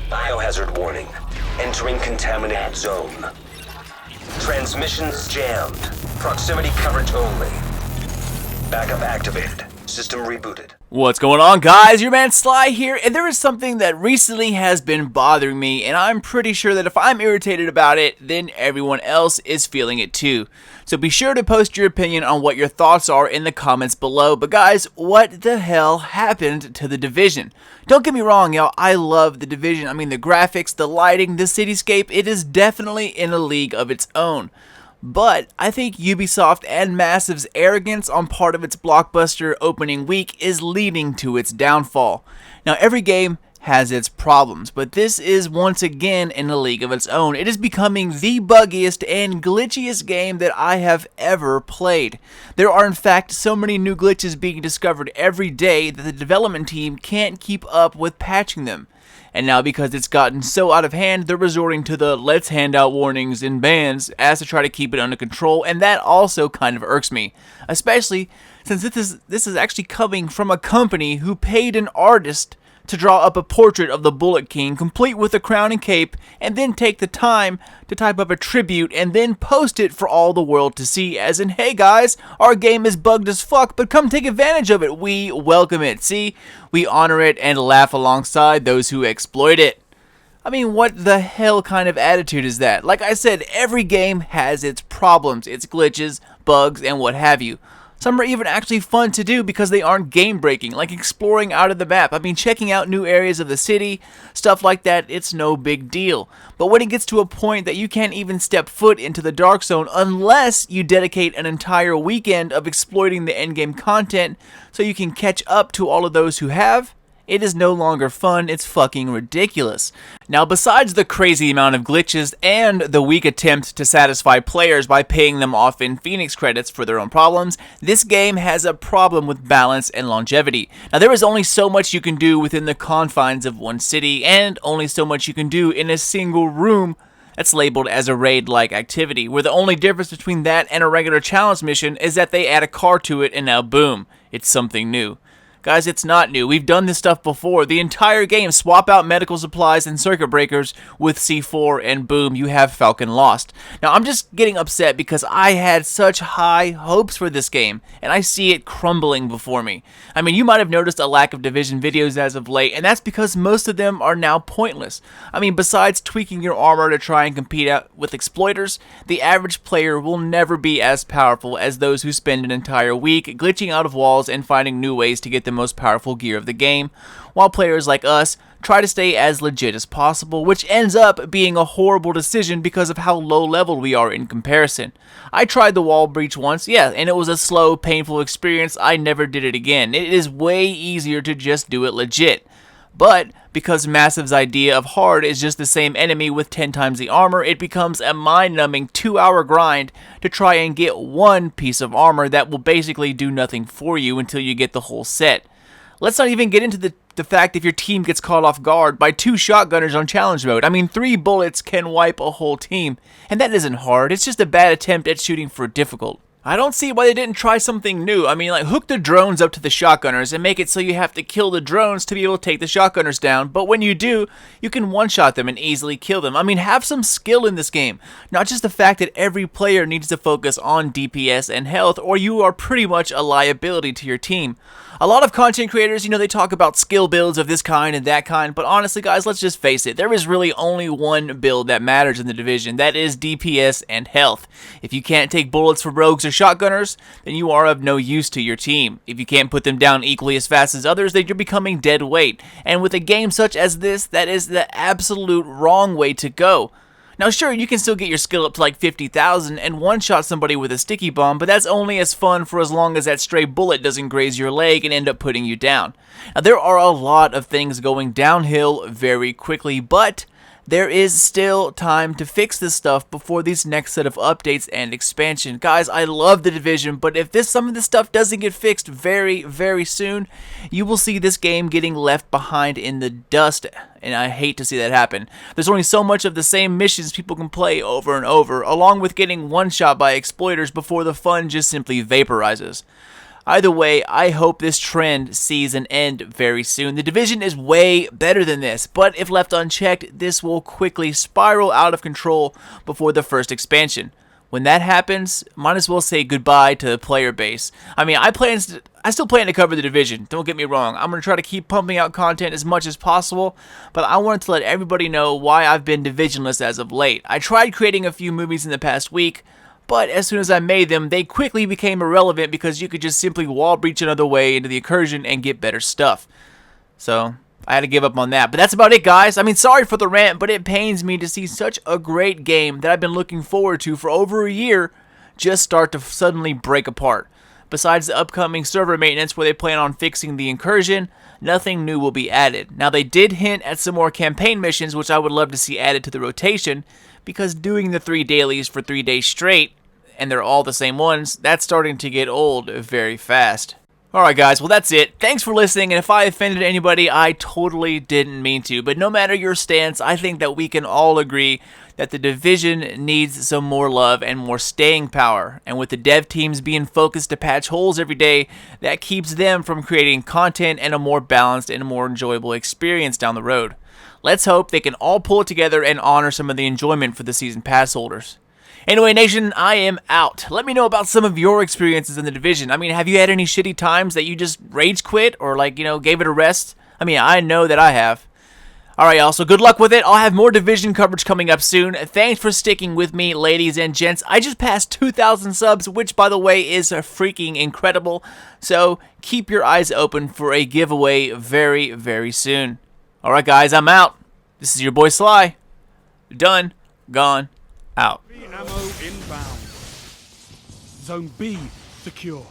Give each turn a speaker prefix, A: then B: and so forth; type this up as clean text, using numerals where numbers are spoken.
A: Biohazard warning. Entering contaminated zone. Transmissions jammed. Proximity coverage only. Backup activated. System rebooted.
B: What's going on, guys? Your man Sly here, and there is something that recently has been bothering me, and I'm pretty sure that if I'm irritated about it, then everyone else is feeling it too. So be sure to post your opinion on what your thoughts are in the comments below. But guys, what the hell happened to The Division? Don't get me wrong, y'all, I love The Division. I mean, the graphics, the lighting, the cityscape, it is definitely in a league of its own. But I think Ubisoft and Massive's arrogance on part of its blockbuster opening week is leading to its downfall. Now, every game has its problems, but this is once again in a league of its own. It is becoming the buggiest and glitchiest game that I have ever played. There are in fact so many new glitches being discovered every day that the development team can't keep up with patching them. And now because it's gotten so out of hand, they're resorting to the let's hand out warnings and bans as to try to keep it under control, and that also kind of irks me. Especially since this is actually coming from a company who paid an artist to draw up a portrait of the Bullet King, complete with a crown and cape, and then take the time to type up a tribute and then post it for all the world to see, as in, hey guys, our game is bugged as fuck, but come take advantage of it. We welcome it. See, we honor it and laugh alongside those who exploit it. I mean, what the hell kind of attitude is that? Like I said, every game has its problems, its glitches, bugs, and what have you. Some are even actually fun to do because they aren't game-breaking, like exploring out of the map. I mean, checking out new areas of the city, stuff like that, it's no big deal. But when it gets to a point that you can't even step foot into the Dark Zone unless you dedicate an entire weekend of exploiting the endgame content so you can catch up to all of those who have, it is no longer fun, it's fucking ridiculous. Now, besides the crazy amount of glitches and the weak attempt to satisfy players by paying them off in Phoenix credits for their own problems, this game has a problem with balance and longevity. Now, there is only so much you can do within the confines of one city, and only so much you can do in a single room that's labeled as a raid-like activity, where the only difference between that and a regular challenge mission is that they add a car to it and now boom, it's something new. Guys, it's not new. We've done this stuff before. The entire game, swap out medical supplies and circuit breakers with C4 and boom, you have Falcon lost. Now, I'm just getting upset because I had such high hopes for this game, and I see it crumbling before me. I mean, you might have noticed a lack of Division videos as of late, and that's because most of them are now pointless. I mean, besides tweaking your armor to try and compete out with exploiters, the average player will never be as powerful as those who spend an entire week glitching out of walls and finding new ways to get the most powerful gear of the game, while players like us try to stay as legit as possible, which ends up being a horrible decision because of how low level we are in comparison. I tried the wall breach once, yeah, and it was a slow, painful experience. I never did it again. It is way easier to just do it legit. But because Massive's idea of hard is just the same enemy with 10 times the armor, it becomes a mind-numbing 2-hour grind to try and get one piece of armor that will basically do nothing for you until you get the whole set. Let's not even get into the fact if your team gets caught off guard by 2 shotgunners on challenge mode. I mean, 3 bullets can wipe a whole team, and that isn't hard, it's just a bad attempt at shooting for difficult. I don't see why they didn't try something new. I mean, like, hook the drones up to the shotgunners and make it so you have to kill the drones to be able to take the shotgunners down, but when you do, you can one-shot them and easily kill them. I mean, have some skill in this game, not just the fact that every player needs to focus on DPS and health, or you are pretty much a liability to your team. A lot of content creators, you know, they talk about skill builds of this kind and that kind, but honestly, guys, let's just face it. There is really only one build that matters in the Division. That is DPS and health. If you can't take bullets from rogues or shotgunners, then you are of no use to your team. If you can't put them down equally as fast as others, then you're becoming dead weight. And with a game such as this, that is the absolute wrong way to go. Now sure, you can still get your skill up to like 50,000 and one-shot somebody with a sticky bomb, but that's only as fun for as long as that stray bullet doesn't graze your leg and end up putting you down. Now there are a lot of things going downhill very quickly, but there is still time to fix this stuff before these next set of updates and expansion. Guys, I love The Division, but if some of this stuff doesn't get fixed very, very soon, you will see this game getting left behind in the dust, and I hate to see that happen. There's only so much of the same missions people can play over and over, along with getting one-shot by exploiters before the fun just simply vaporizes. Either way, I hope this trend sees an end very soon. The Division is way better than this, but if left unchecked, this will quickly spiral out of control before the first expansion. When that happens, might as well say goodbye to the player base. I mean, I still plan to cover the Division, don't get me wrong. I'm going to try to keep pumping out content as much as possible, but I wanted to let everybody know why I've been Divisionless as of late. I tried creating a few movies in the past week, but as soon as I made them, they quickly became irrelevant because you could just simply wall breach another way into the incursion and get better stuff. So I had to give up on that. But that's about it, guys. I mean, sorry for the rant, but it pains me to see such a great game that I've been looking forward to for over a year just start to suddenly break apart. Besides the upcoming server maintenance where they plan on fixing the incursion, nothing new will be added. Now, they did hint at some more campaign missions, which I would love to see added to the rotation, because doing the 3 dailies for 3 days straight, and they're all the same ones, that's starting to get old very fast. Alright guys, well that's it. Thanks for listening, and if I offended anybody, I totally didn't mean to. But no matter your stance, I think that we can all agree that the Division needs some more love and more staying power. And with the dev teams being focused to patch holes every day, that keeps them from creating content and a more balanced and a more enjoyable experience down the road. Let's hope they can all pull it together and honor some of the enjoyment for the season pass holders. Anyway, Nation, I am out. Let me know about some of your experiences in the Division. I mean, have you had any shitty times that you just rage quit or, like, gave it a rest? I mean, I know that I have. Alright, y'all, so good luck with it. I'll have more Division coverage coming up soon. Thanks for sticking with me, ladies and gents. I just passed 2,000 subs, which, by the way, is freaking incredible. So keep your eyes open for a giveaway very, very soon. Alright, guys, I'm out. This is your boy Sly. Done. Gone. Out.
C: Ammo inbound. Zone B secure.